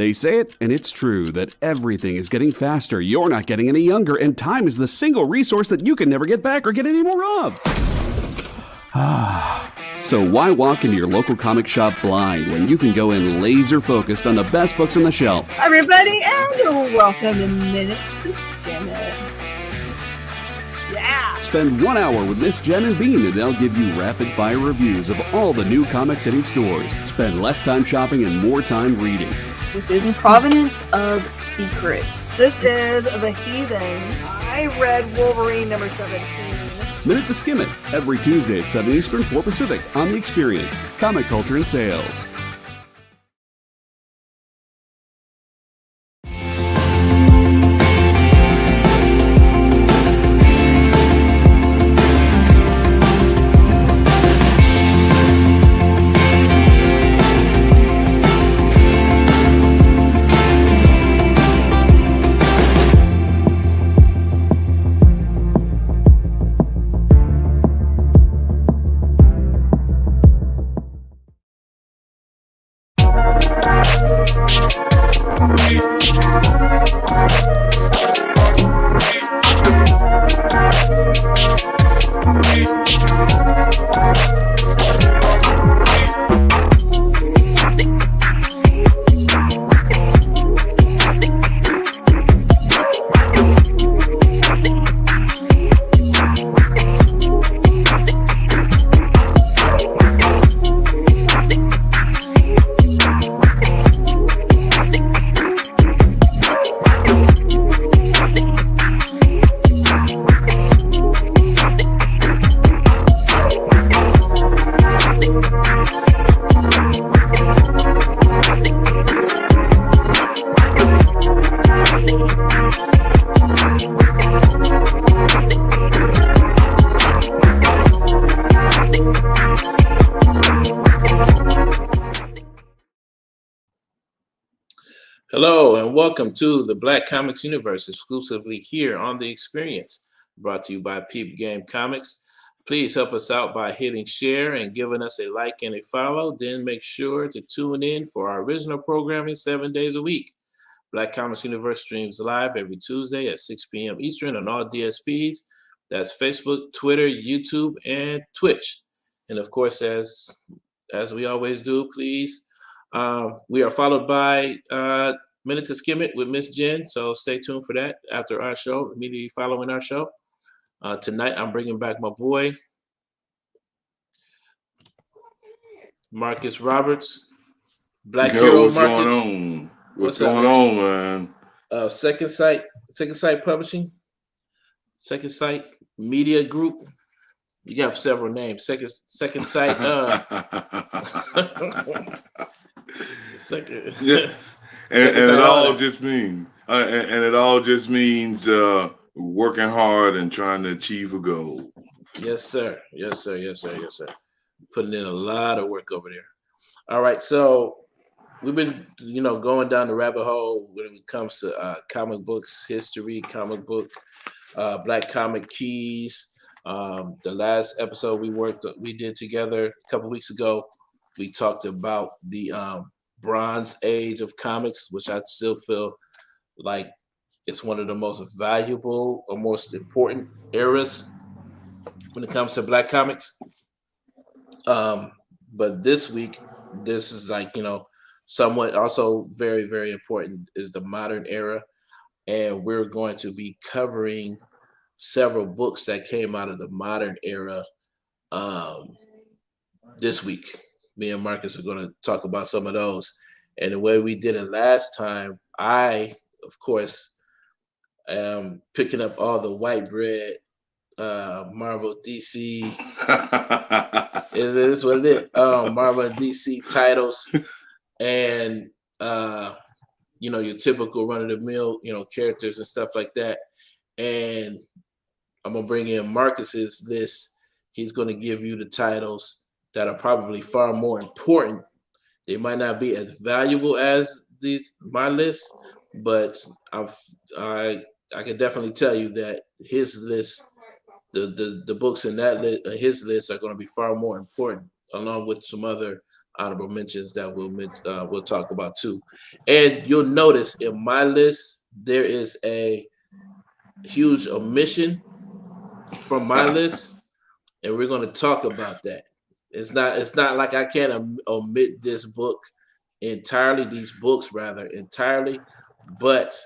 They say it, and it's true, that everything is getting faster, you're not getting any younger, and time is the single resource that you can never get back or get any more of. So why walk into your local comic shop blind when you can go in laser focused on the best books on the shelf? Hi everybody, and welcome to Minutes to Skin It. Yeah! Spend 1 hour with Miss Jen and Bean, and they'll give you rapid-fire reviews of all the new comics hitting stores. Spend less time shopping and more time reading. This is Provenance of Secrets. This is The Heathens. I read Wolverine number 17. Minute to Skim It, every Tuesday at 7 Eastern, 4 Pacific, on The Experience, Comic Culture and Sales. Hello and welcome to the Black Comics Universe, exclusively here on The Experience, brought to you by Peep Game Comics. Please help us out by hitting share and giving us a like and a follow. Then make sure to tune in for our original programming 7 days a week. Black Comics Universe streams live every Tuesday at 6 p.m. Eastern on all DSPs. That's Facebook, Twitter, YouTube, and Twitch. And of course, as we always do, please, we are followed by Minute to Skim It with Miss Jen, so stay tuned for that after our show, immediately following our show. Tonight, I'm bringing back my boy, Marcus Roberts, Black Hero what's Marcus. Going on? What's going on, man? Second Sight Publishing, Second Sight Media Group. You got several names. Second Sight. Second. Yeah. And it all just means, working hard and trying to achieve a goal. Yes, sir. Putting in a lot of work over there. All right, so we've been, going down the rabbit hole when it comes to comic books history, comic book, Black Comic Keys. The last episode we did together a couple weeks ago, we talked about the Bronze Age of comics, which I still feel like it's one of the most valuable or most important eras when it comes to Black comics. But this week, this is somewhat also very, very important is the modern era. And we're going to be covering several books that came out of the modern era this week. Me and Marcus are going to talk about some of those. And the way we did it last time, I, of course, am picking up all the white bread, Marvel, DC. It is what it is. Marvel and DC titles. And, your typical run-of-the-mill, characters and stuff like that. And I'm going to bring in Marcus's list. He's going to give you the titles that are probably far more important. They might not be as valuable as my list, but I can definitely tell you that his list, the books in that list, his list are going to be far more important, along with some other honorable mentions that we'll talk about too. And you'll notice in my list there is a huge omission from my list, and we're going to talk about that. It's not like I can't omit this book entirely, these books rather entirely, but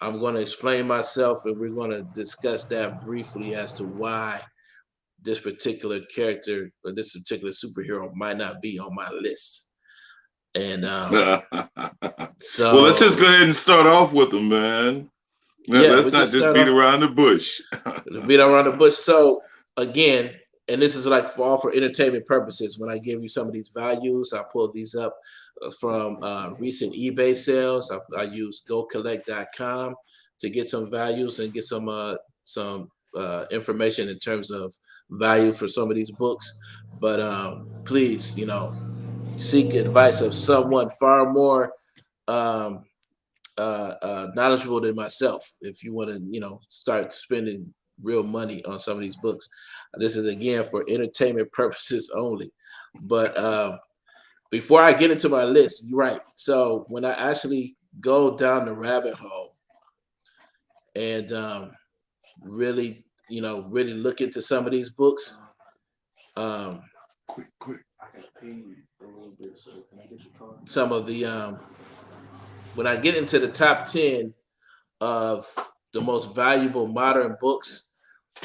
I'm going to explain myself, and we're going to discuss that briefly as to why this particular character or this particular superhero might not be on my list. And so, well, let's just go ahead and start off with them, man. Yeah, let's not just beat around the bush. Beat around the bush. So again, and this is like for entertainment purposes. When I give you some of these values, I pull these up from recent eBay sales. I use GoCollect.com to get some values and get some information in terms of value for some of these books. But please, seek advice of someone far more knowledgeable than myself if you want to, start spending real money on some of these books. This is again for entertainment purposes only. But before I get into my list, you're right. So when I actually go down the rabbit hole and really look into some of these books, some of the when I get into the top 10 of the most valuable modern books,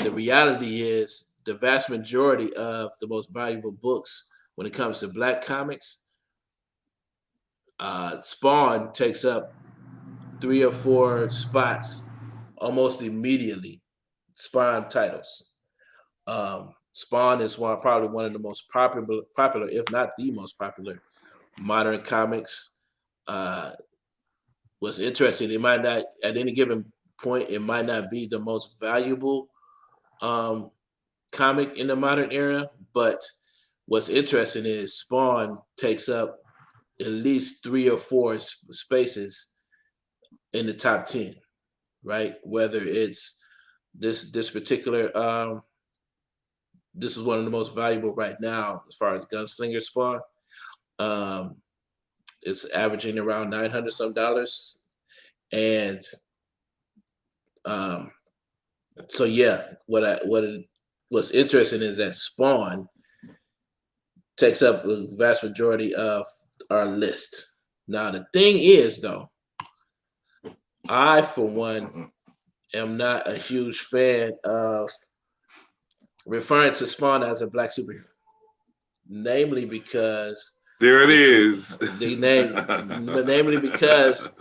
the reality is the vast majority of the most valuable books when it comes to Black comics, Spawn takes up 3 or 4 spots almost immediately. Spawn titles. Spawn is probably one of the most popular, if not the most popular, modern comics. What's interesting, it might not, at any given point, it might not be the most valuable comic in the modern era, but what's interesting is Spawn takes up at least 3 or 4 spaces in the top 10, right? Whether it's this particular, this is one of the most valuable right now as far as Gunslinger Spawn. It's averaging around $900 some, and so yeah, what's interesting is that Spawn takes up the vast majority of our list. Now the thing is, though, I for one am not a huge fan of referring to Spawn as a Black superhero, namely because there it is. Namely because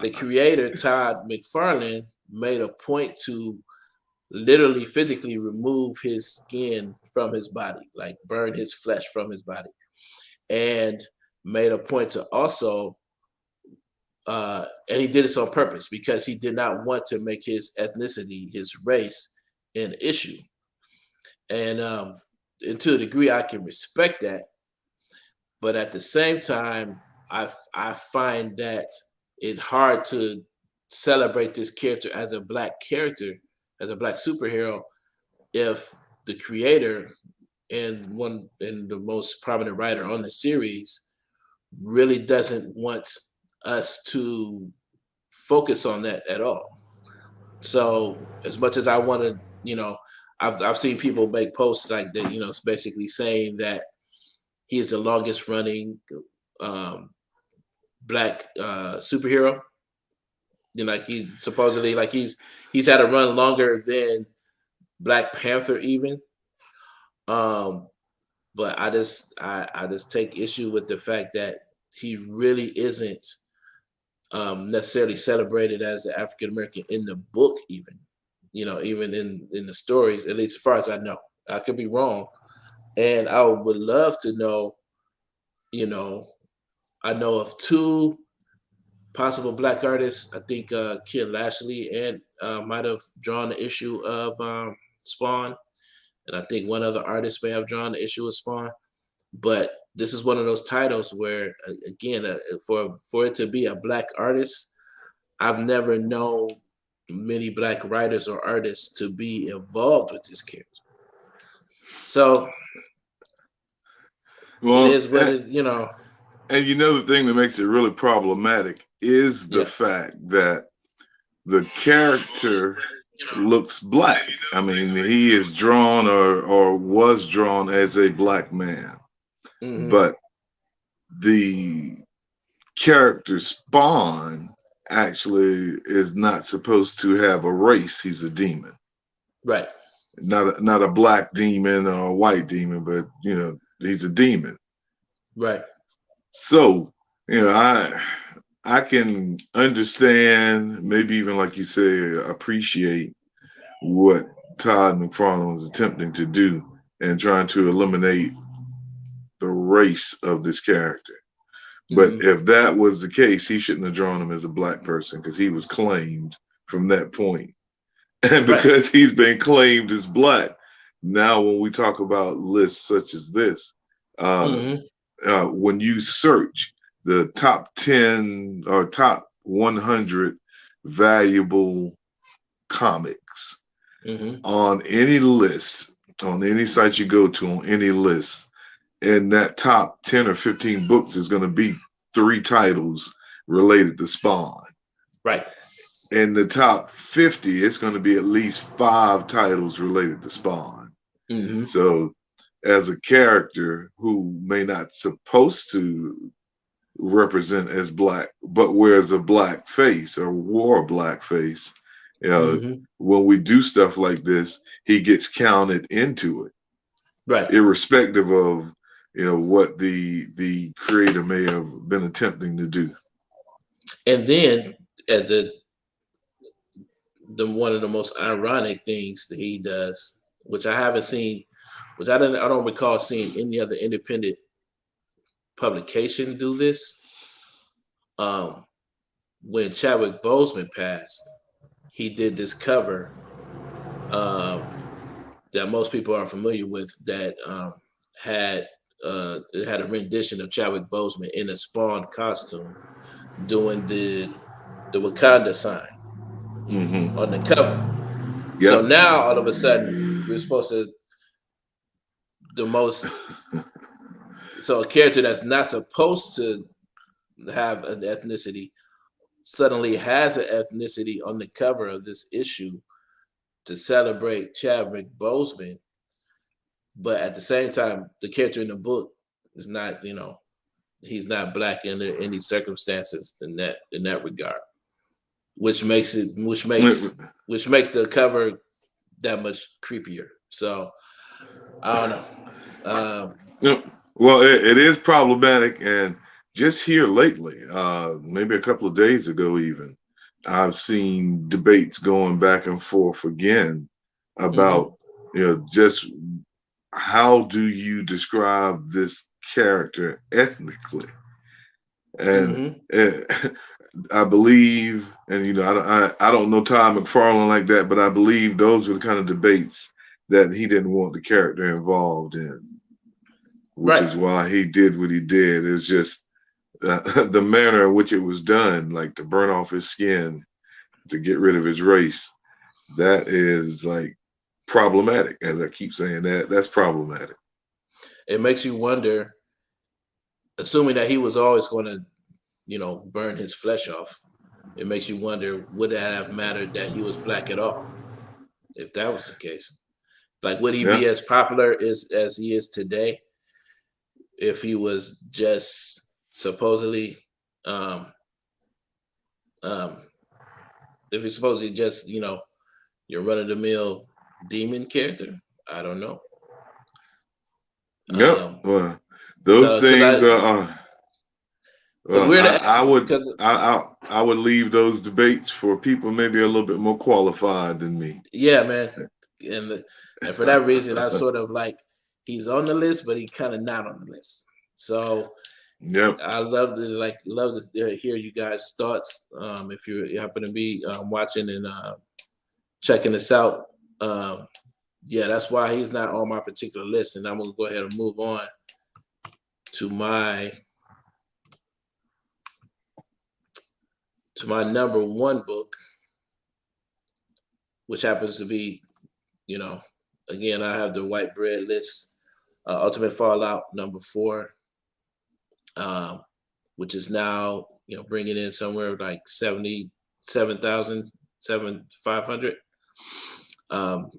the creator, Todd McFarlane, made a point to literally physically remove his skin from his body, like burn his flesh from his body, and made a point to also, and he did this on purpose because he did not want to make his ethnicity, his race, an issue. And to a degree, I can respect that. But at the same time, I find that it's hard to celebrate this character as a Black character, as a Black superhero, if the creator and the most prominent writer on the series really doesn't want us to focus on that at all. So as much as I want to, I've seen people make posts like that, it's basically saying that he is the longest running Black superhero. Like he supposedly, like he's had a run longer than Black Panther even. But I just take issue with the fact that he really isn't necessarily celebrated as an African American in the book, even even in the stories, at least as far as I know. I could be wrong. And I would love to know, I know of 2 possible Black artists. I think Ken Lashley and might have drawn the issue of Spawn. And I think one other artist may have drawn the issue of Spawn. But this is one of those titles where, again, for it to be a Black artist, I've never known many Black writers or artists to be involved with this character. So it Well, is what it, you know. and the thing that makes it really problematic is the Yeah. fact that the character looks black. I mean, he is drawn or was drawn as a black man, Mm-hmm. but the character Spawn actually is not supposed to have a race. He's a demon, Right. not a black demon or a white demon, but he's a demon. Right. So I can understand, maybe even like you say, appreciate what Todd McFarlane was attempting to do and trying to eliminate the race of this character. But Mm-hmm. if that was the case, he shouldn't have drawn him as a black person because he was claimed from that point. And Right. because he's been claimed as black, now when we talk about lists such as this, Mm-hmm. when you search the top 10 or top 100 valuable comics Mm-hmm. on any list, on any site you go to, on any list, and that top 10 or 15 books is going to be 3 titles related to Spawn. Right. In the top 50, it's going to be at least 5 titles related to Spawn. Mm-hmm. So, as a character who may not supposed to represent as black, but wears a black face or wore a black face, Mm-hmm. when we do stuff like this, he gets counted into it, Right. irrespective of what the creator may have been attempting to do. And then at the one of the most ironic things that he does, which I haven't seen, which I don't recall seeing any other independent publication do this. When Chadwick Boseman passed, he did this cover that most people are familiar with that had it had a rendition of Chadwick Boseman in a Spawn costume doing the Wakanda sign Mm-hmm. on the cover. So Yep. now all of a sudden we're supposed to the most so a character that's not supposed to have an ethnicity suddenly has an ethnicity on the cover of this issue to celebrate Chadwick Boseman, but at the same time, the character in the book is not, he's not black under any circumstances in that regard, which makes the cover that much creepier. So I don't know. Well, it is problematic, and just here lately, maybe a couple of days ago, even I've seen debates going back and forth again about just how do you describe this character ethnically, and Mm-hmm. I believe, and I don't know Todd McFarlane like that, but I believe those were the kind of debates that he didn't want the character involved in, which Right. is why he did what he did. It was just the manner in which it was done, like to burn off his skin to get rid of his race. That is like problematic, as I keep saying. That's problematic. It makes you wonder, assuming that he was always going to, burn his flesh off. It makes you wonder, would that have mattered that he was black at all? If that was the case, like, would he be Yeah. as popular as he is today if he was just supposedly, um, if he's supposedly just, your run of the mill demon character? I don't know. Yep. Well, those So things are. because Well, we're the I would because I would leave those debates for people maybe a little bit more qualified than me. yeah, man, and for that reason, I sort of like he's on the list, but he kind of not on the list. So Yep. I love to hear you guys' thoughts. If you happen to be watching and checking this out, yeah, that's why he's not on my particular list, and I'm gonna go ahead and move on to my number one book, which happens to be, again, I have the white bread list Ultimate Fallout #4, which is now bringing in somewhere like 77,500.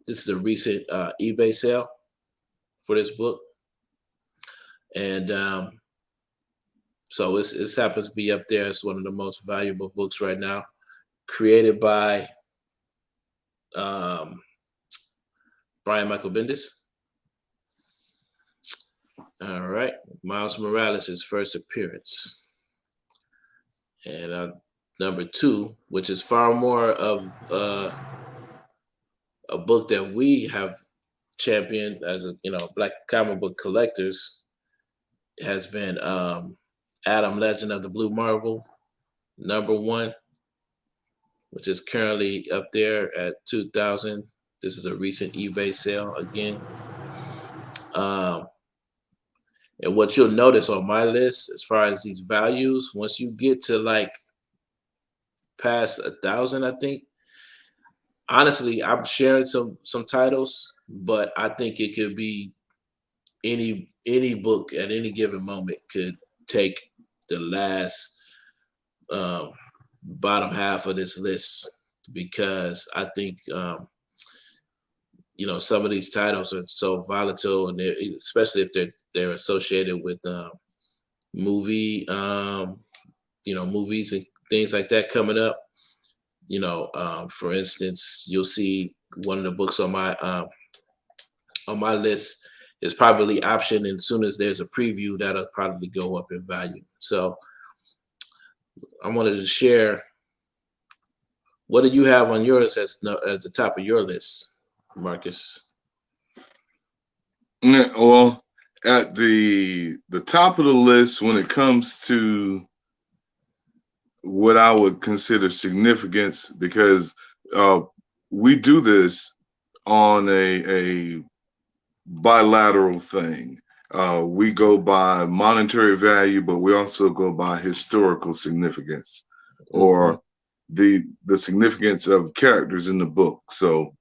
This is a recent eBay sale for this book, and so it happens to be up there. It's one of the most valuable books right now, created by Brian Michael Bendis. All right, Miles Morales' first appearance, and #2, which is far more of a book that we have championed as Black comic book collectors, has been Adam Legend of the Blue Marvel #1, which is currently up there at 2,000. This is a recent eBay sale again. And what you'll notice on my list, as far as these values, once you get to like past 1,000, I think, honestly, I'm sharing some titles, but I think it could be any book at any given moment could take the last bottom half of this list, because I think some of these titles are so volatile, and especially if they're associated with movies and things like that coming up. For instance, you'll see one of the books on my list is probably optioned, and as soon as there's a preview, that'll probably go up in value. So I wanted to share, what do you have on yours as the top of your list, Marcus? Well, at the top of the list, when it comes to what I would consider significance, because we do this on a bilateral thing. We go by monetary value, but we also go by historical significance, or the significance of characters in the book. So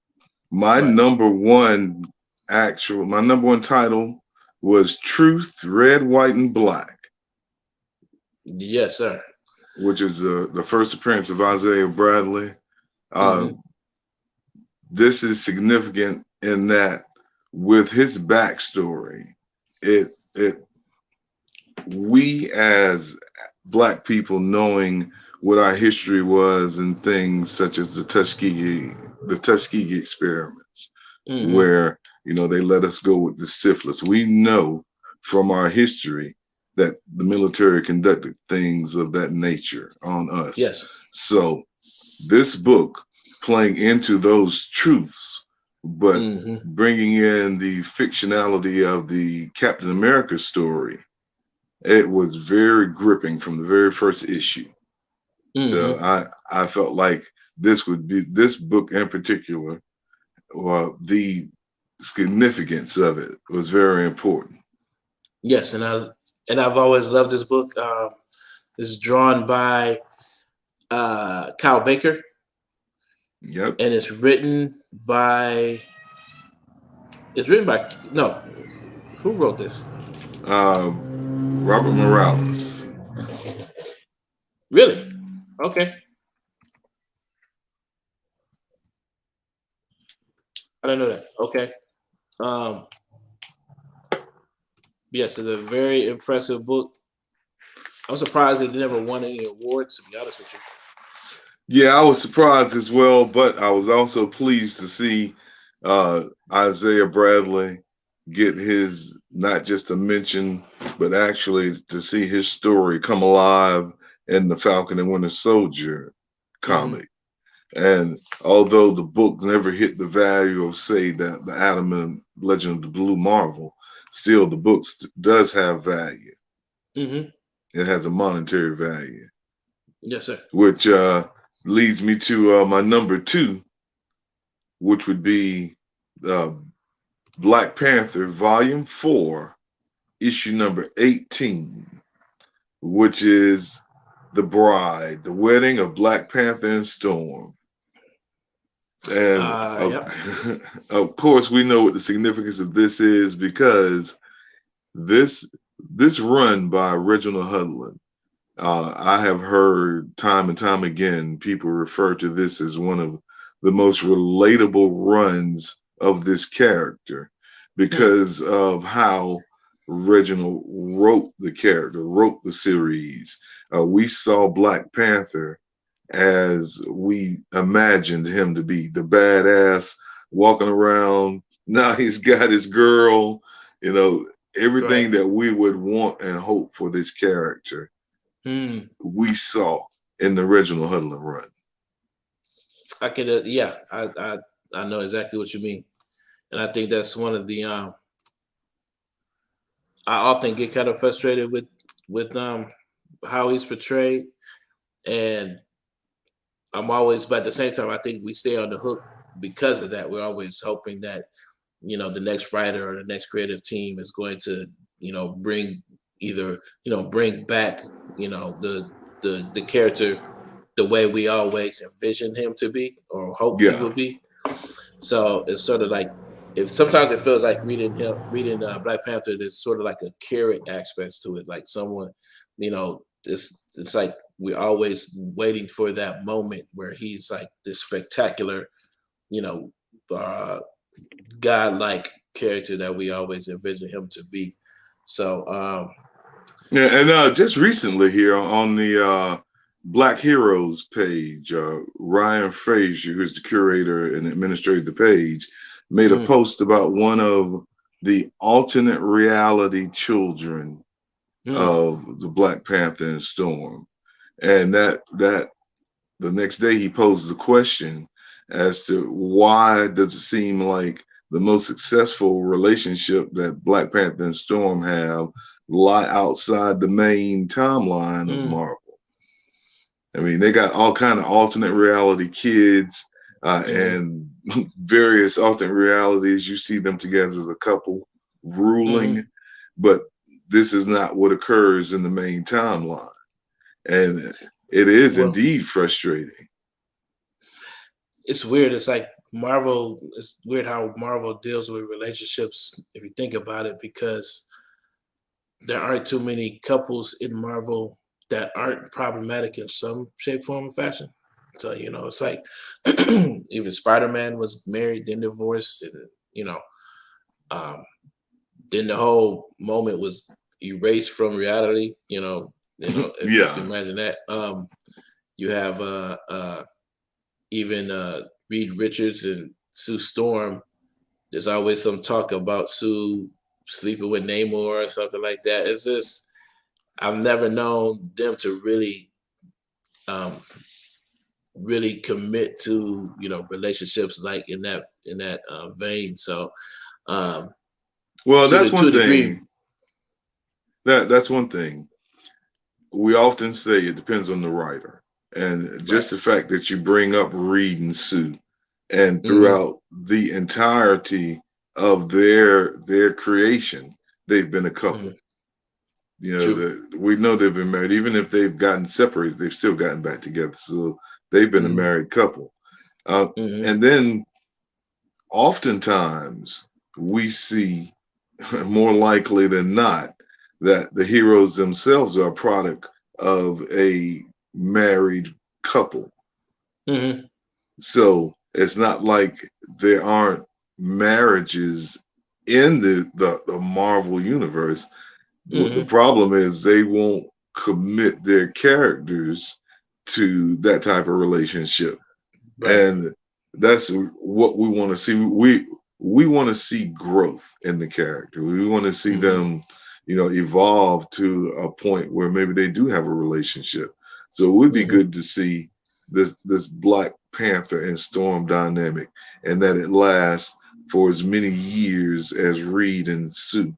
my number one title was Truth, Red, White, and Black. Yes, sir. Which is the first appearance of Isaiah Bradley. This is significant in that, with his backstory, we as Black people, knowing what our history was and things such as the Tuskegee experiments, where they let us go with the syphilis. We know from our history that the military conducted things of that nature on us. Yes. So this book, playing into those truths, but bringing in the fictionality of the Captain America story, it was very gripping from the very first issue. So I felt like this book in particular, the significance of it was very important. Yes, and I've always loved this book. This is drawn by Kyle Baker. Yep. And it's written by who wrote this? Robert Morales. Really? Okay. I didn't know that. Okay. Yes, it's a very impressive book. I'm surprised it never won any awards, to be honest with you. Yeah, I was surprised as well, but I was also pleased to see Isaiah Bradley get his, not just a mention, but actually to see his story come alive in the Falcon and Winter Soldier comic. And although the book never hit the value of, say, the Adam and Legend of the Blue Marvel, still the book does have value. It has a monetary value. Yes, sir. Which leads me to my number 2, which would be Black Panther Volume 4, issue number 18, which is The Bride, the wedding of Black Panther and Storm. And of course, we know what the significance of this is, because this run by Reginald Hudlin, I have heard time and time again people refer to this as one of the most relatable runs of this character because of how Reginald wrote the character, wrote the series. We saw Black Panther as we imagined him to be, the badass walking around. Now he's got his girl, everything Right. that we would want and hope for this character we saw in the original Hudlin run. I could, yeah, I know exactly what you mean, and I think that's one of the. I often get kind of frustrated with how he's portrayed, and I'm always, but at the same time, I think we stay on the hook because of that. We're always hoping that the next writer or the next creative team is going to bring either bring back the character the way we always envision him to be or hoped he Yeah. would be. So it's sort of like, if sometimes it feels like reading Black Panther, there's sort of like a carrot aspect to it, like someone, it's like we're always waiting for that moment where he's like this spectacular, you know, uh, godlike character that we always envision him to be. So Yeah, and just recently here on the Black Heroes page, Ryan Frazier, who's the curator and administrator of the page, made a post about one of the alternate reality children of the Black Panther and Storm. And that the next day he posed the question as to why does it seem like the most successful relationship that Black Panther and Storm have lie outside the main timeline of Marvel. I mean, they got all kind of alternate reality kids and various alternate realities. You see them together as a couple ruling, but this is not what occurs in the main timeline. And it is indeed frustrating. It's weird. It's like Marvel. It's weird how Marvel deals with relationships, if you think about it, because there aren't too many couples in Marvel that aren't problematic in some shape, form, or fashion. So it's like even Spider-Man was married, then divorced, and then the whole moment was erased from reality. If you can imagine that. You have even Reed Richards and Sue Storm. There's always some talk about Sue sleeping with Namor or something like that. It's just, I've never known them to really really commit to relationships like in that vein. So well, to that's the, to one a degree. thing. That's one thing. We often say it depends on the writer. And just the fact that you bring up Reed and Sue, and throughout the entirety of their creation, they've been a couple. We know they've been married. Even if they've gotten separated, they've still gotten back together. So they've been a married couple. And then oftentimes we see, more likely than not, that the heroes themselves are a product of a married couple. So it's not like there aren't marriages in the Marvel universe. The problem is they won't commit their characters to that type of relationship. And that's what we want to see. We want to see growth in the character. We want to see them evolve to a point where maybe they do have a relationship. So it would be good to see this Black Panther and Storm dynamic, and that it lasts for as many years as Reed and Sue.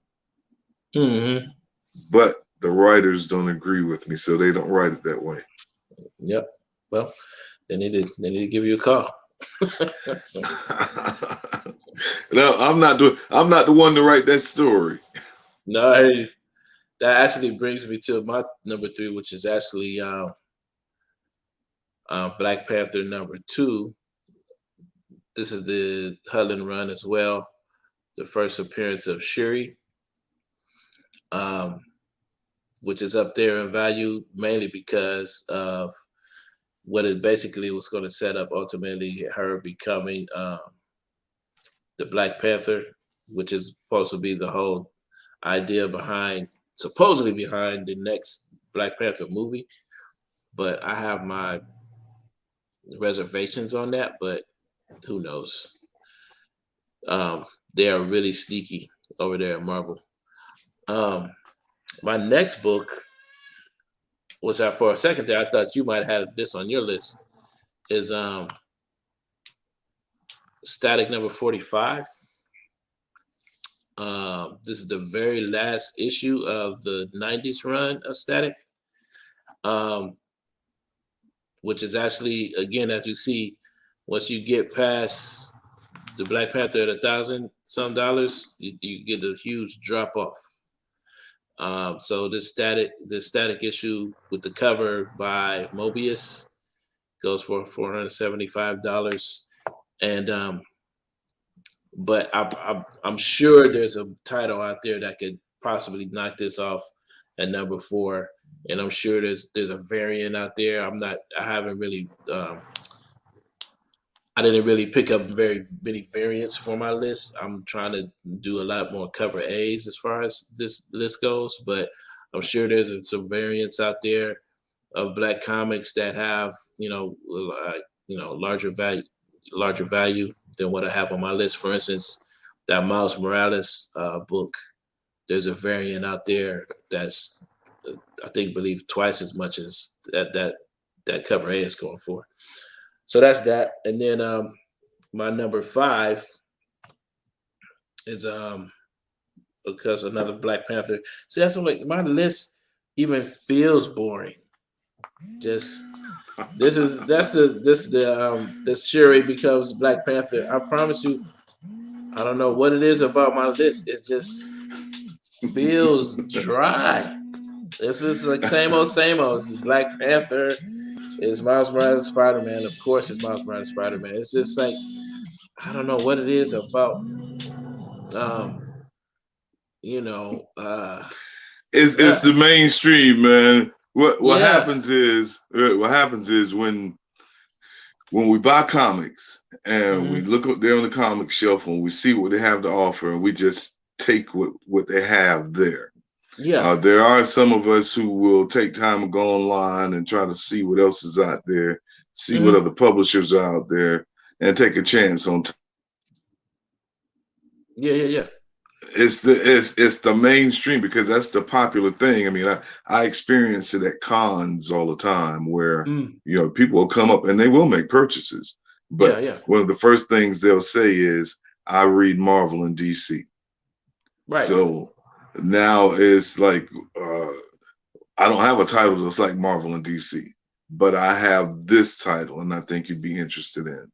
But the writers don't agree with me, so they don't write it that way. Yep. Well, they need to give you a call. No, I'm not the one to write that story. No, that actually brings me to my number 3, which is actually Black Panther number 2. This is the Hudlin run as well. The first appearance of Shuri. which is up there in value mainly because of what it basically was going to set up ultimately her becoming the Black Panther, which is supposed to be the whole idea supposedly behind the next Black Panther movie. But I have my reservations on that, but who knows? They are really sneaky over there at Marvel. My next book, which for a second there, I thought you might have had this on your list, is Static number 45. This is the very last issue of the 90s run of Static, which is actually, again, as you see, once you get past the Black Panther at $1,000-some, you get a huge drop off. So this static issue with the cover by Mobius goes for $475, and but I'm sure there's a title out there that could possibly knock this off at number 4, and I'm sure there's a variant out there. I didn't really pick up very many variants for my list. I'm trying to do a lot more cover A's as far as this list goes, but I'm sure there's some variants out there of Black comics that have, larger value than what I have on my list. For instance, that Miles Morales book, there's a variant out there that's, I believe twice as much as that cover A is going for. So that's that. And then my number 5 is because another Black Panther. See, that's like my list even feels boring. Just this Shuri becomes Black Panther. I promise you, I don't know what it is about my list. It just feels dry. This is like same old. It's Black Panther. It's Miles Morales Spider-Man. Of course, it's Miles Morales Spider-Man. It's just like, I don't know what it is about. It's the mainstream, man. What happens is when we buy comics and we look up there on the comic shelf and we see what they have to offer, and we just take what they have there. Yeah. There are some of us who will take time and go online and try to see what else is out there, see what other publishers are out there, and take a chance on. Yeah. It's the mainstream because that's the popular thing. I mean, I experience it at cons all the time where people will come up and they will make purchases, but one of the first things they'll say is, "I read Marvel and DC." Right. So now it's like I don't have a title that's like Marvel and DC, but I have this title and I think you'd be interested in.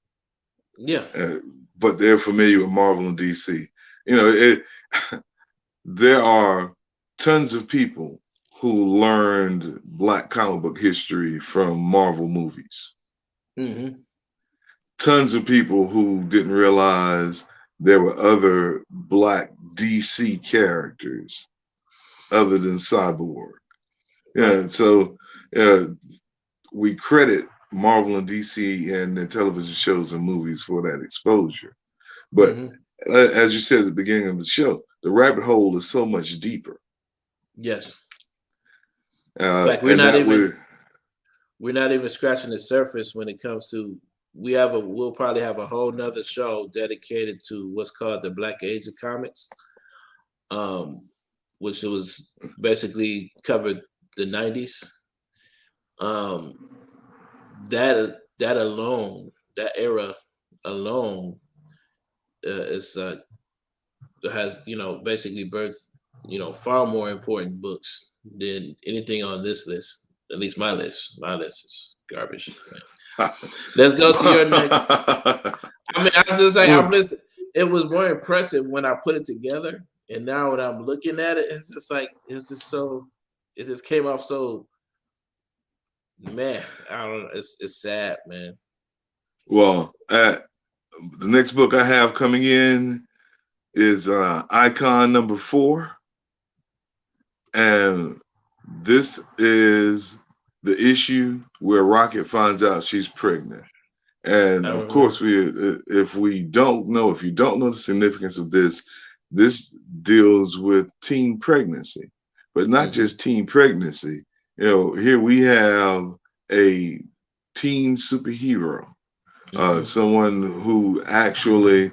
Yeah. But they're familiar with Marvel and DC. There are tons of people who learned Black comic book history from Marvel movies. Tons of people who didn't realize there were other Black DC characters other than Cyborg. Yeah, so we credit Marvel and DC and their television shows and movies for that exposure. But as you said at the beginning of the show, the rabbit hole is so much deeper. Yes. Like we're not even scratching the surface when it comes to. We'll probably have a whole nother show dedicated to what's called the Black Age of Comics, which was basically covered the 90s. That era alone has basically birthed far more important books than anything on this list. At least my list is garbage. Let's go to your next. I mean, I'm listening. It was more impressive when I put it together, and now when I'm looking at it, it's it just came off so. Man, I don't know. It's sad, man. Well, the next book I have coming in is Icon number 4. And this is the issue where Rocket finds out she's pregnant. And I of course, remember. if you don't know the significance of this, this deals with teen pregnancy, but not Mm-hmm. just teen pregnancy. Here we have a teen superhero, Mm-hmm. someone who actually,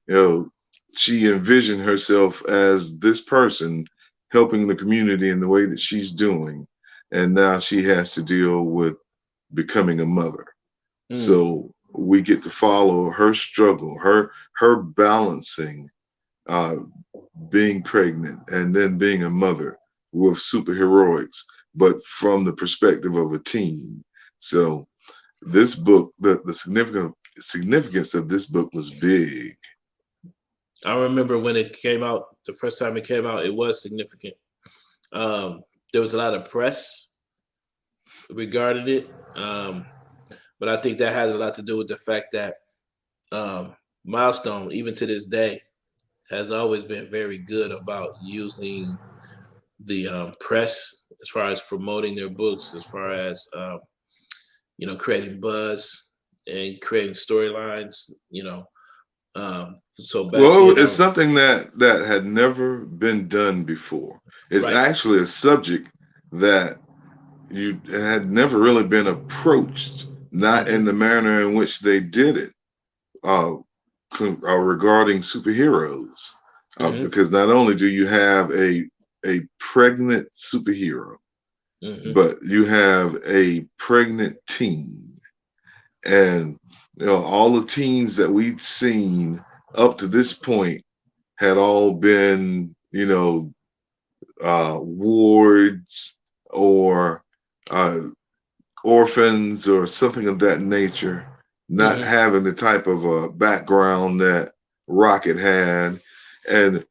you know, she envisioned herself as this person helping the community in the way that she's doing, and now she has to deal with becoming a mother. Mm. So we get to follow her struggle, her balancing uh, being pregnant and then being a mother with superheroics, but from the perspective of a teen. So this book, the significance of this book was big. I remember when it came out, the first time it came out, it was significant. Um, there was a lot of press regarding it, but I think that has a lot to do with the fact that Milestone, even to this day, has always been very good about using the press as far as promoting their books, as far as creating buzz and creating storylines. So back Well, then, it's something that had never been done before. It's right. actually a subject that you had never really been approached, not Mm-hmm. in the manner in which they did it, uh, regarding superheroes. Mm-hmm. Because not only do you have a pregnant superhero, Mm-hmm. but you have a pregnant teen, and all the teens that we've seen up to this point had all been wards or uh, orphans or something of that nature, not Mm-hmm. having the type of background that Rocket had. And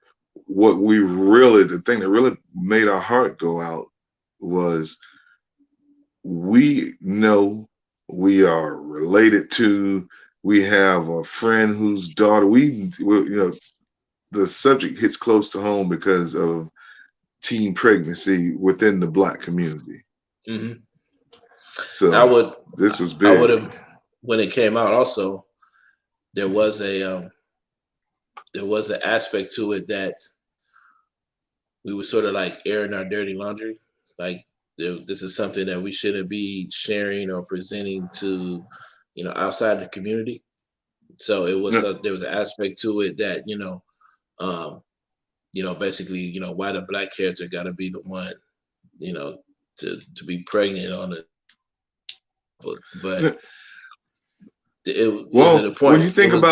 the thing that really made our heart go out was we know we are related to, we have a friend whose daughter, the subject hits close to home because of teen pregnancy within the Black community. Mm-hmm. I So would, this was I would big. have, when it came out. Also, there was an aspect to it that we were sort of like airing our dirty laundry. Like this is something that we shouldn't be sharing or presenting to, outside the community. So it was Yeah. there was an aspect to it that um, basically why the black character got to be the one you know to be pregnant on the book, but Yeah. it was at a Well, point. It was.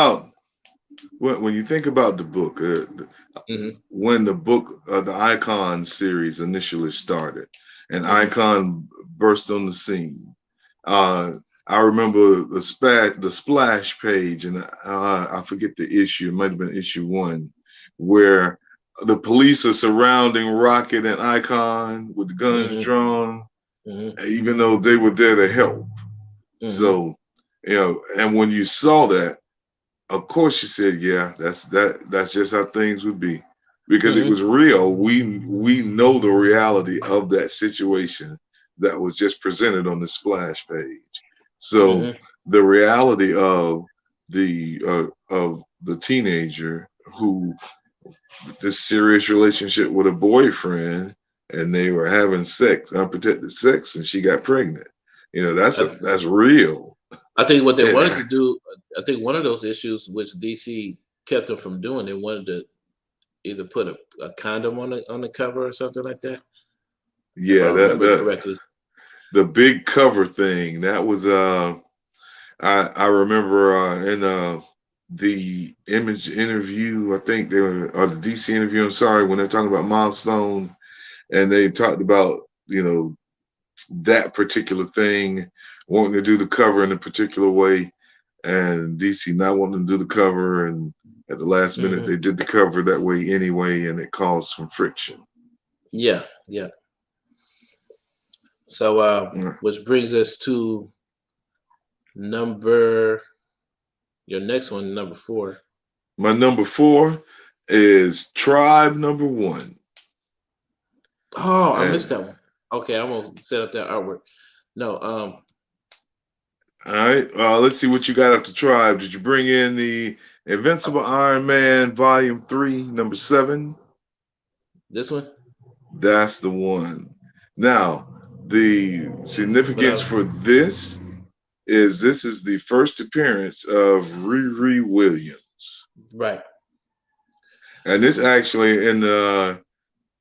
when you think about the book, Mm-hmm. when the book, the Icon series initially started, and Mm-hmm. Icon burst on the scene. Uh, I remember the splash page, and I forget the issue. It might have been issue 1, where the police are surrounding Rocket and Icon with the guns Mm-hmm. drawn, Mm-hmm. even though they were there to help. Mm-hmm. So, and when you saw that, of course she said, "Yeah, that's just how things would be," because it Mm-hmm. was real. We know the reality of that situation that was just presented on the splash page. So Mm-hmm. the reality of the teenager who this serious relationship with a boyfriend, and they were having sex, unprotected sex, and she got pregnant. I, That's real. I think what they And wanted to do. I think one of those issues which DC kept them from doing, they wanted to either put a condom on the cover or something like that, if I yeah, remember correctly. the big cover thing that was I remember in the Image interview, I think they were, or the DC interview, I'm sorry, when they're talking about Milestone, and they talked about that particular thing, wanting to do the cover in a particular way, and DC not wanting to do the cover, and at the last minute Mm-hmm. they did the cover that way anyway, and it caused some friction. Yeah, yeah. So, Mm. which brings us to number your next one, number 4. My number 4 is Tribe Number 1. Oh, I And missed that one. Okay, I'm gonna set up that artwork. No, all right, let's see what you got up to Tribe. Did you bring in the Invincible Iron Man Volume 3, number 7? this one. That's the one. Now, the But significance for this is the first appearance of Riri Williams. right. And this actually in the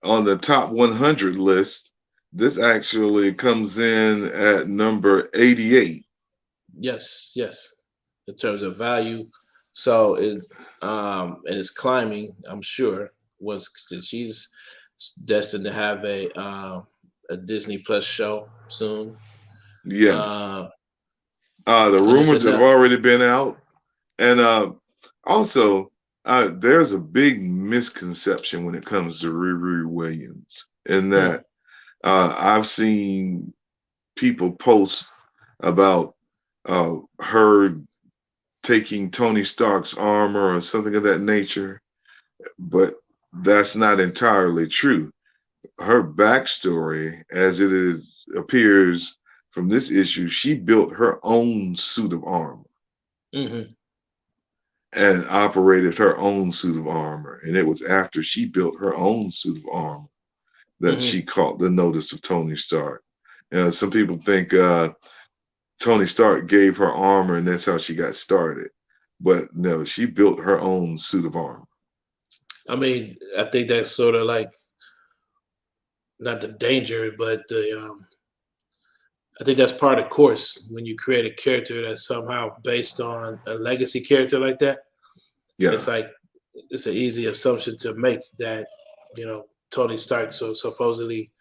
on the top 100 list, this actually comes in at number 88. Yes, yes. In terms of value, so it and it's climbing. I'm sure once she's destined to have a Disney Plus show soon. Yes. Uh, The and it's rumors have enough. already been out. And also, there's a big misconception when it comes to Riri Williams, in Hmm. that I've seen people post about her taking Tony Stark's armor or something of that nature, but that's not entirely true. Her backstory, as it is appears from this issue, she built her own suit of armor Hmm. and operated her own suit of armor. And it was after she built her own suit of armor that Hmm. she caught the notice of Tony Stark. Some people think Tony Stark gave her armor and that's how she got started. But no, she built her own suit of armor. I mean, I think that's sort of like not the danger, but the I think that's part of the course when you create a character that's somehow based on a legacy character like that. It's Yeah. like it's an easy assumption to make that Tony Stark so supposedly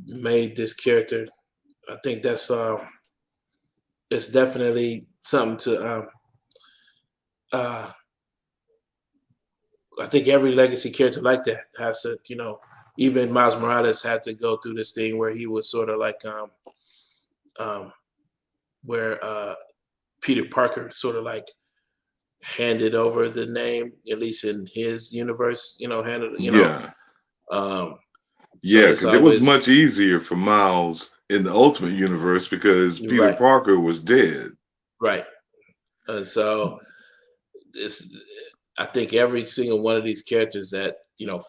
made this character. I think that's it's definitely something to uh I think every legacy character like that has to even Miles Morales had to go through this thing where he was sort of like um where Peter Parker sort of like handed over the name, at least in his universe, Yeah. um so Yeah, there's because it was always much easier for Miles in the Ultimate Universe because Peter right, Parker was dead. right. And so this I think every single one of these characters that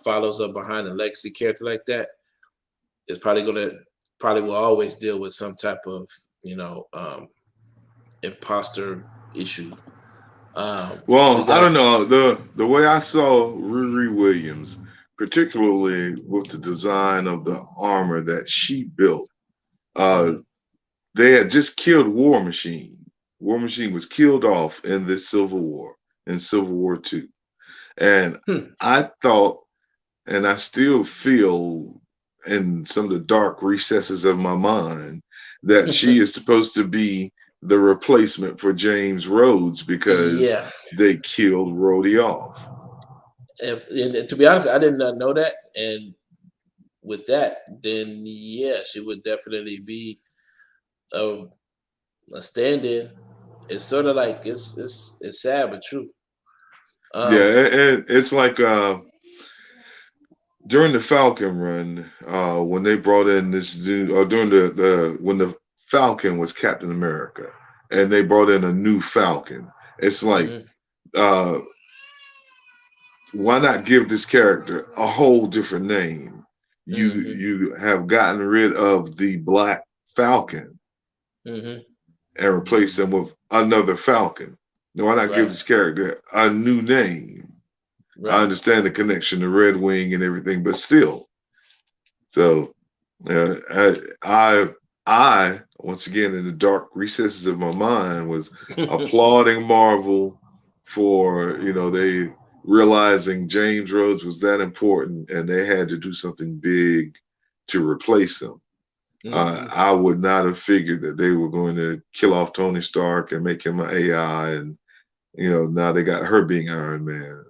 follows up behind a legacy character like that is probably will always deal with some type of you know um imposter issue. We Well, I don't got know. The way I saw Riri Williams, particularly with the design of the armor that she built, uh, mhm, they had just killed War Machine. War Machine was killed off in this Civil War, in Civil War II. And hmm. I thought, and I still feel in some of the dark recesses of my mind, that she is supposed to be the replacement for James Rhodes because Yeah. they killed Rhodey off. And to be honest, I did not know that. And with that, then yeah, she would definitely be a, a stand-in. It's sort of like it's sad but true. Yeah, Um, and it's like during the Falcon run, when they brought in this new, or during the when the Falcon was Captain America, and they brought in a new Falcon. It's like, mhm, uh, why not give this character a whole different name? mhm, You have gotten rid of the Black Falcon mhm. and replace them with another Falcon. Now, why not give Right, this character a new name? I right. understand the connection to Red Wing and everything, but still. So, I once again in the dark recesses of my mind was applauding Marvel for they realizing James Rhodes was that important and they had to do something big to replace him. Hmm. I would not have figured that they were going to kill off Tony Stark and make him an AI, and now they got her being Iron Man.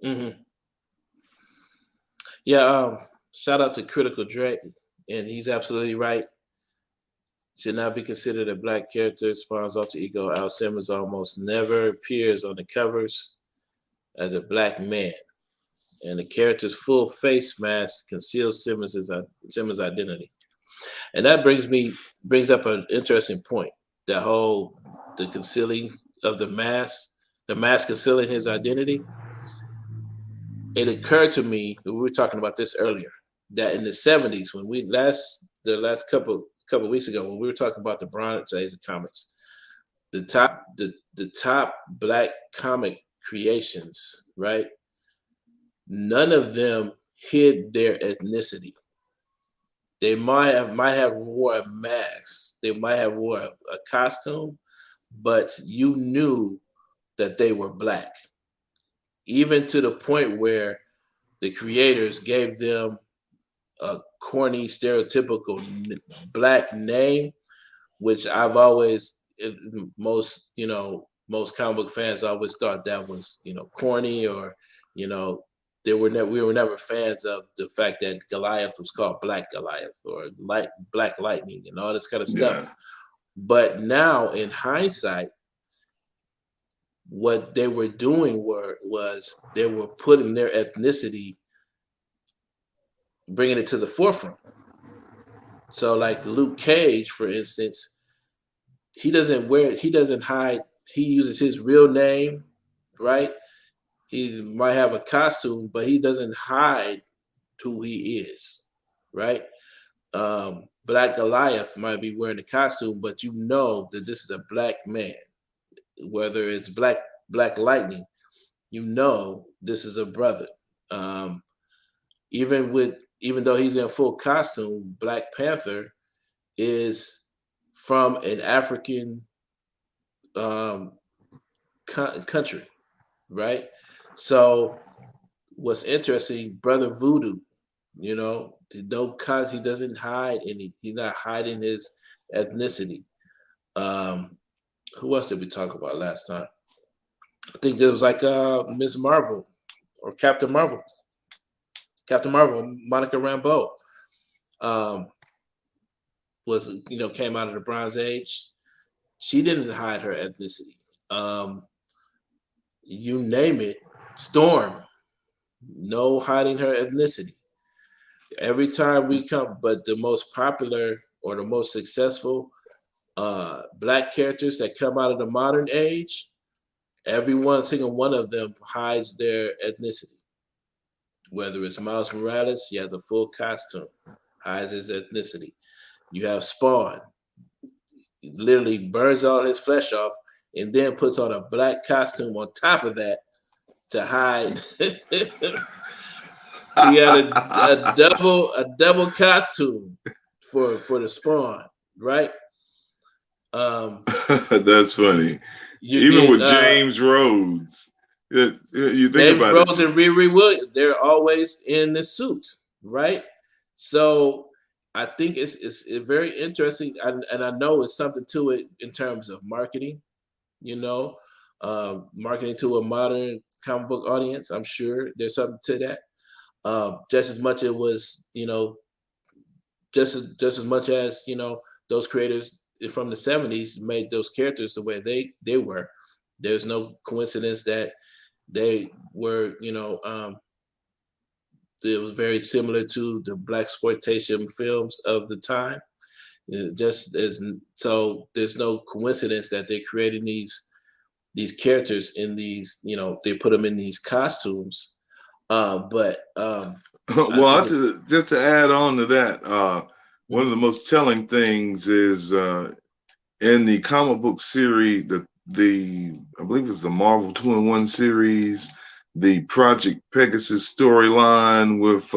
Hmm. Yeah. Shout out to Critical Dread, and he's absolutely right. Should not be considered a black character. Spawn's alter ego, Al Simmons, almost never appears on the covers as a black man. and the character's full face mask conceals Simmons' identity. And that brings up an interesting point. The concealing of the mask concealing his identity. It occurred to me, we were talking about this earlier, that in the 70s, when the last couple weeks ago, when we were talking about the Bronze Age of comics, the top black comic creations, right? None of them hid their ethnicity. They might have wore a mask, they might have wore a costume, but you knew that they were black. Even to the point where the creators gave them a corny, stereotypical black name, which I've always, most comic book fans always thought that was, corny, or, we were never fans of the fact that Goliath was called Black Goliath or Black Lightning and all this kind of stuff. Yeah. But now in hindsight, what they were doing was they were putting their ethnicity, bringing it to the forefront. So like Luke Cage, for instance, he doesn't hide, he uses his real name, right? He might have a costume, but he doesn't hide who he is, right? Black Goliath might be wearing a costume, but you know that this is a black man. Whether it's Black Lightning, you know this is a brother. Even though he's in full costume, Black Panther is from an African country, right? So what's interesting, Brother Voodoo, he doesn't hide any. He's not hiding his ethnicity. Who else did we talk about last time? I think it was like Ms. Marvel or Captain Marvel. Captain Marvel, Monica Rambeau, came out of the Bronze Age. She didn't hide her ethnicity. You name it, Storm, no hiding her ethnicity. Every time we come, but the most popular or the most successful black characters that come out of the modern age, every single one of them hides their ethnicity. Whether it's Miles Morales, he has a full costume, hides his ethnicity. You have Spawn, he literally burns all his flesh off and then puts on a black costume on top of that to hide. He had a double costume for the Spawn, right? That's funny. Even with James Rhodes, you think James about Rhodes it. and Riri Williams, they're always in the suits, right? So I think it's very interesting, and I know it's something to it in terms of marketing. Marketing to a modern comic book audience. I'm sure there's something to that. Just as much it was, just as much as those creators from the 70s made those characters the way they were. There's no coincidence that they were, it was very similar to the blaxploitation films of the time. So there's no coincidence that they're creating these characters in these, they put them in these costumes. But just to add on to that, one of the most telling things is in the comic book series, I believe it's the Marvel 2-in-1 series, the Project Pegasus storyline with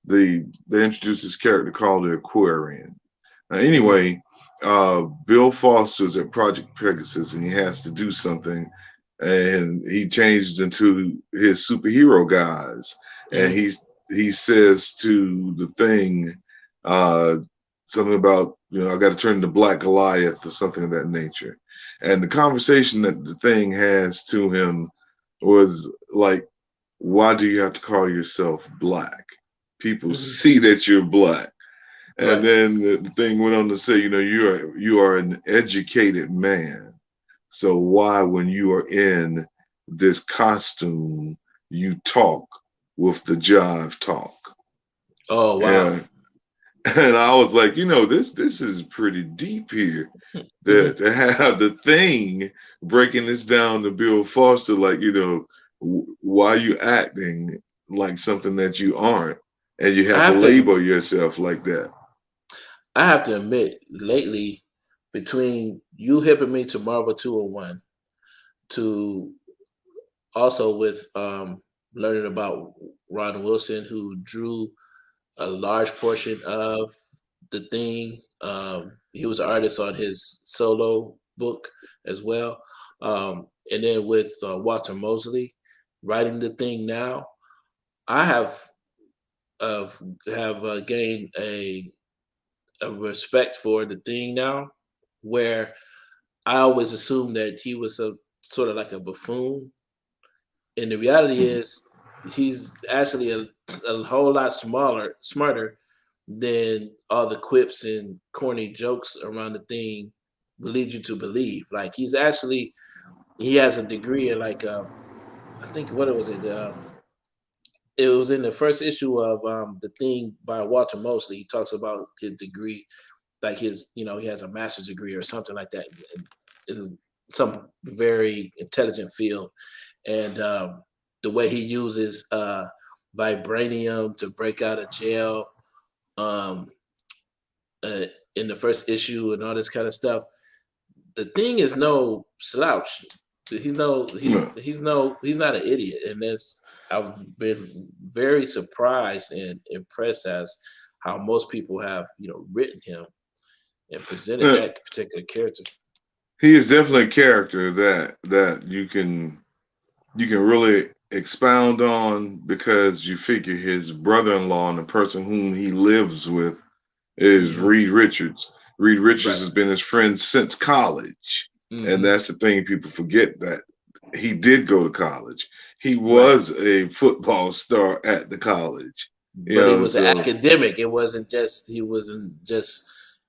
they introduced this character called the Aquarian. Anyway, Bill Foster's at Project Pegasus and he has to do something, and he changes into his superhero guise, and he says to the Thing something about, I got to turn to Black Goliath or something of that nature. And the conversation that the Thing has to him was like, why do you have to call yourself black? People see that you're black. And right. Then the Thing went on to say, you are an educated man. So why, when you are in this costume, you talk with the jive talk. Oh wow. And and I was like, this is pretty deep here. That to have the thing breaking this down to Bill Foster, like, why you acting like something that you aren't, and you I have to have to label yourself like that. I have to admit, lately, between you hipping me to Marvel 201, to also with learning about Ron Wilson, who drew a large portion of the thing. He was an artist on his solo book as well. And then with Walter Mosley writing the thing now, I uh, have gained a respect for the thing now, where I always assumed that he was a sort of like a buffoon, and the reality is he's actually a whole lot smarter than all the quips and corny jokes around the thing will lead you to believe. Like he has a degree in like I think what it was it was in the first issue of the thing by Walter Mosley. He talks about his degree, like he has a master's degree or something like that in some very intelligent field, and the way he uses vibranium to break out of jail um, in the first issue and all this kind of stuff. The thing is no slouch. No. He's not an idiot, and this I've been very surprised and impressed as how most people have written him and presented Uh, that particular character. he is definitely a character that you can really expound on, because you figure his brother-in-law and the person whom he lives with is Hmm. Reed Richards. Reed Richards Right. has been his friend since college. And Hmm. that's the thing, people forget that he did go to college. He Right. was a football star at the college. But it was an So academic. It wasn't just he wasn't just.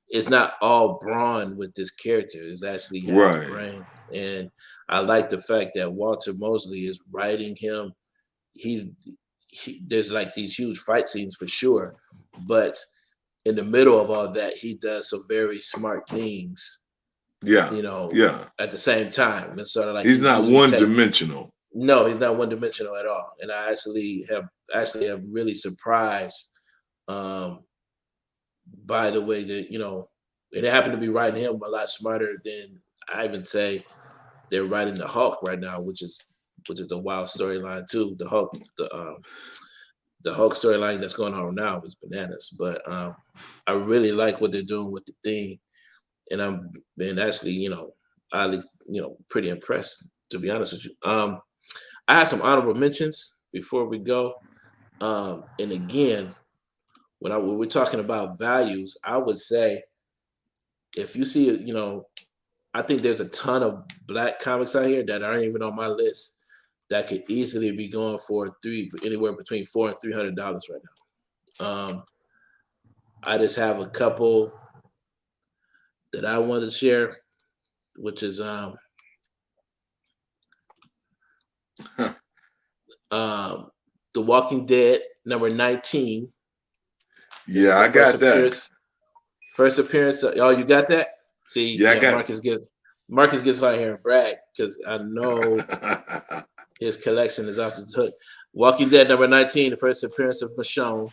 It's not all brawn with this character. It actually has right. brain, and I like the fact that Walter Mosley is writing him. He's there's like these huge fight scenes for sure, but in the middle of all that, he does some very smart things. Yeah. You know, Yeah. at the same time, it's sort of like He's he's not using one tech. dimensional. No, he's not one dimensional at all, and I actually have really surprised um, by the way that and it happened to be writing him a lot smarter than I even say they're writing the Hulk right now, which is a wild storyline too. The Hulk storyline that's going on now is bananas, but I really like what they're doing with the thing, and I'm been actually highly pretty impressed, to be honest with you. I have some honorable mentions before we go. And again, when we're talking about values, I would say if you see, I think there's a ton of black comics out here that aren't even on my list that could easily be going for anywhere between $400 and $300 right now. I just have a couple that I want to share, which is The Walking Dead number 19. This is Yeah, the I got that. First appearance. Oh, you got that? See, Yeah, I yeah, got Marcus gets right here and brag because I know his collection is off the hook. Walking Dead number 19, the first appearance of Michonne.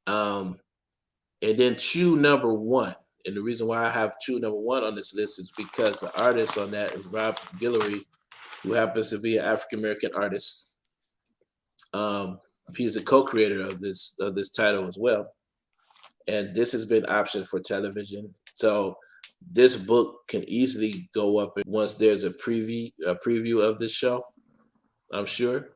And then Chew number 1. And the reason why I have Chew number 1 on this list is because the artist on that is Rob Guillory, who happens to be an African American artist. He's a co-creator of this title as well. And this has been optioned for television. So this book can easily go up once there's a preview of this show, I'm sure.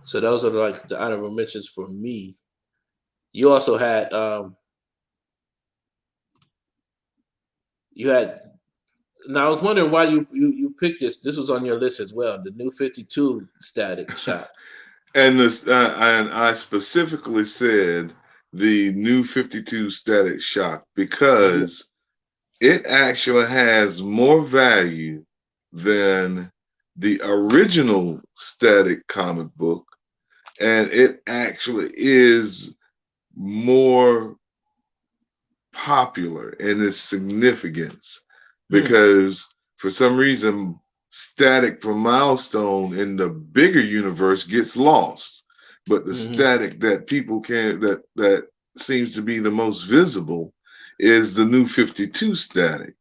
So those are like the honorable mentions for me. You also had now I was wondering why you picked this. This was on your list as well, the New 52 Static Shock. and I specifically said the New 52 Static Shock because it actually has more value than the original Static comic book, and it actually is more popular in its significance because for some reason Static from Milestone in the bigger universe gets lost, but the Static that people can that seems to be the most visible is the New 52 Static.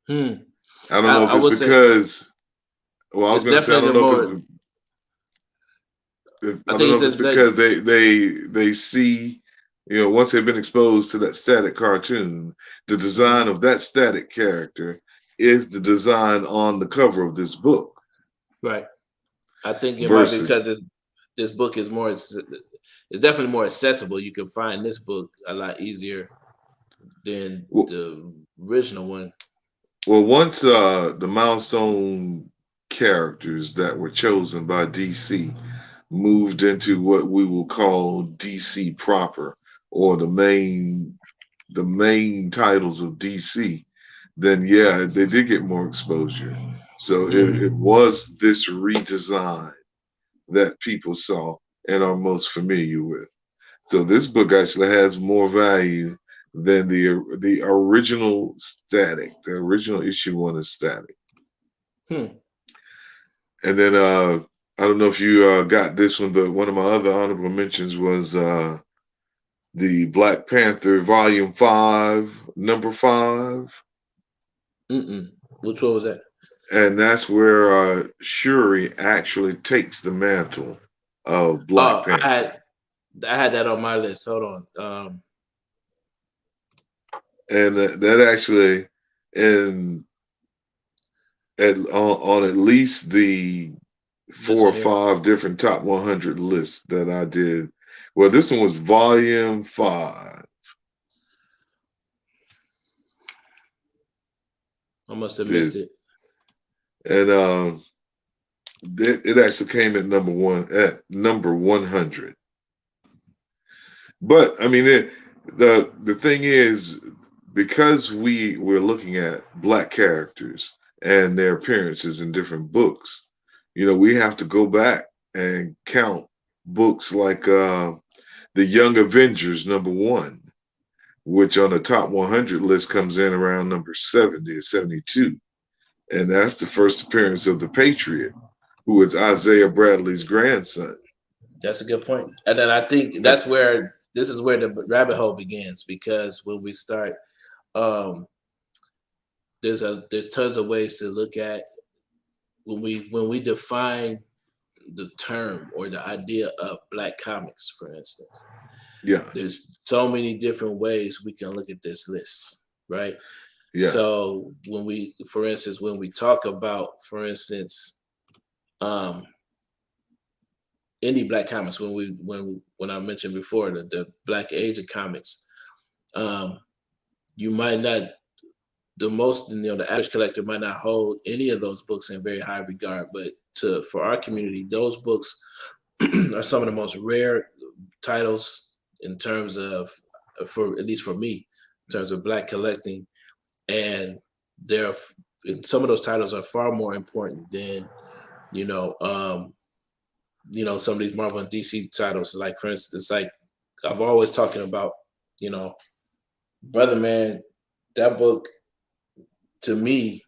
Hmm. I don't know if I it's would say because, well, I was it's going to say, I definitely don't the know more. I I don't think it know if it's says that. because they see, once they've been exposed to that Static cartoon, the design of that Static character is the design on the cover of this book. Right. I think it might be because Versus, this book is more. It's definitely more accessible. You can find this book a lot easier than well, the original one. once the Milestone characters that were chosen by DC moved into what we will call DC proper, or the main titles of DC, then yeah, they did get more exposure. So it was this redesign that people saw and are most familiar with. So this book actually has more value than the original Static. The original issue 1 is Static. Hmm. And then I don't know if you got this one, but one of my other honorable mentions was the Black Panther Volume 5, number 5. Which one was that? And that's where Shuri actually takes the mantle of Black Oh, Panther. I had that on my list. Hold on. And that actually, in on at least the This 4 or one here. 5 different top 100 lists that I did. Well, this one was Volume 5. I must have missed This, it. and it actually came at number 100. But I mean, the thing is, because we're looking at Black characters and their appearances in different books, we have to go back and count books like the Young Avengers number 1, which on the top 100 list comes in around number 70 or 72, and that's the first appearance of the Patriot, who is Isaiah Bradley's grandson. That's a good point. And then I think Yeah, this is where the rabbit hole begins, because when we start, um, there's tons of ways to look at when we define the term or the idea of Black comics, for instance. yeah, There's so many different ways we can look at this list, right? yeah, So for instance, when we talk about, for instance, um, indie Black comics, when I mentioned before the Black age of comics, you might not the average collector might not hold any of those books in very high regard, but for our community, those books are some of the most rare titles in terms of, for at least for me, in terms of Black collecting, and some of those titles are far more important than you know some of these Marvel and DC titles. Like, for instance, like I've always talking about, Brother Man, that book to me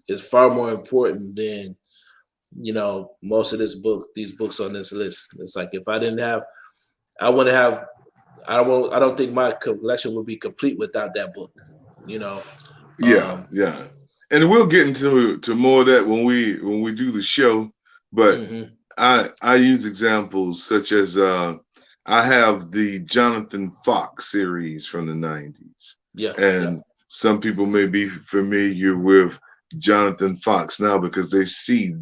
is far more important than most of these books on this list. It's like if I didn't have, I wouldn't have. I don't think my collection would be complete without that book. You know. yeah, yeah. And we'll get into more of that when we do the show. But Mm-hmm. I use examples such as I have the Jonathan Fox series from the 90s. Yeah. Yeah. And some people may be familiar with Jonathan Fox now because they see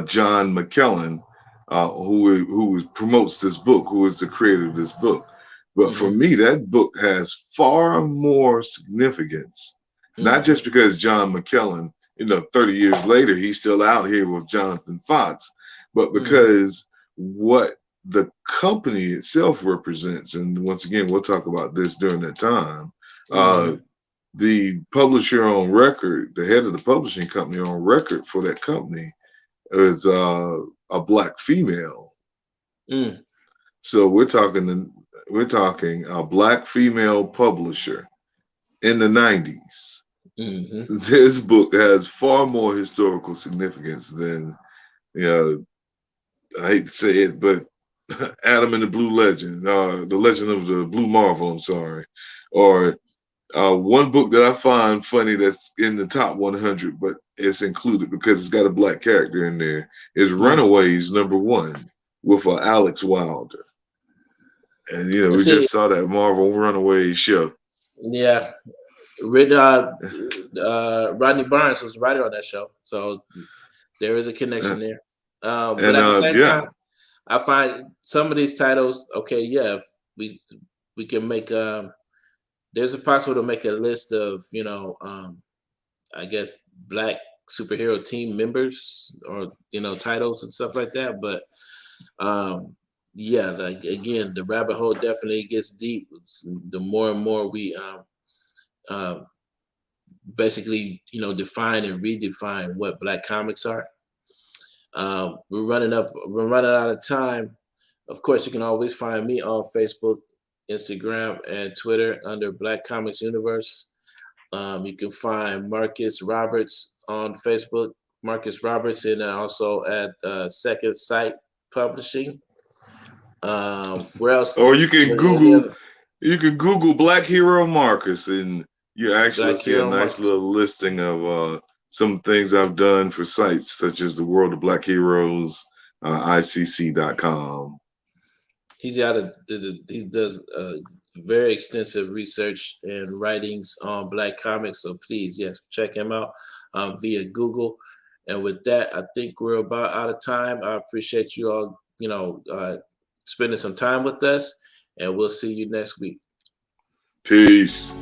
John McKellen, who promotes this book, who is the creator of this book. But for Mm-hmm. me, that book has far more significance, not Mm-hmm. just because John McKellen, 30 years later, he's still out here with Jonathan Fox, but Mm-hmm. because what the company itself represents. And once again, we'll talk about this during that time. Mm-hmm. the publisher on record, the head of the publishing company on record for that company, is a black female. Mm. So we're talking a black female publisher in the 90s. Mm-hmm. This book has far more historical significance than, I hate to say it, but Adam and the Blue Legend, the Legend of the Blue Marvel, I'm sorry. Or one book that I find funny that's in the top 100, but it's included because it's got a black character in there, is Runaways #1 with Alex Wilder. And, we just saw that Marvel Runaways show. Yeah. Rodney Barnes was the writer on that show. So there is a connection there. But at the same time, I find some of these titles, we can make there's a possible to make a list of, I guess black superhero team members or titles and stuff like that. But like again, the rabbit hole definitely gets deep. The more and more we basically define and redefine what black comics are. We're running out of time. Of course, you can always find me on Facebook, Instagram, and Twitter under Black Comics Universe. You can find Marcus Roberts on Facebook, Marcus Roberts, and also at Second Sight Publishing. Where else? Or you can Google Black Hero Marcus, and you actually Black see Hero a nice Marcus. little listing of some things I've done for sites such as the World of Black Heroes, ICC.com. He does very extensive research and writings on black comics. So please, yes, check him out via Google. And with that, I think we're about out of time. I appreciate you all, spending some time with us, and we'll see you next week. Peace.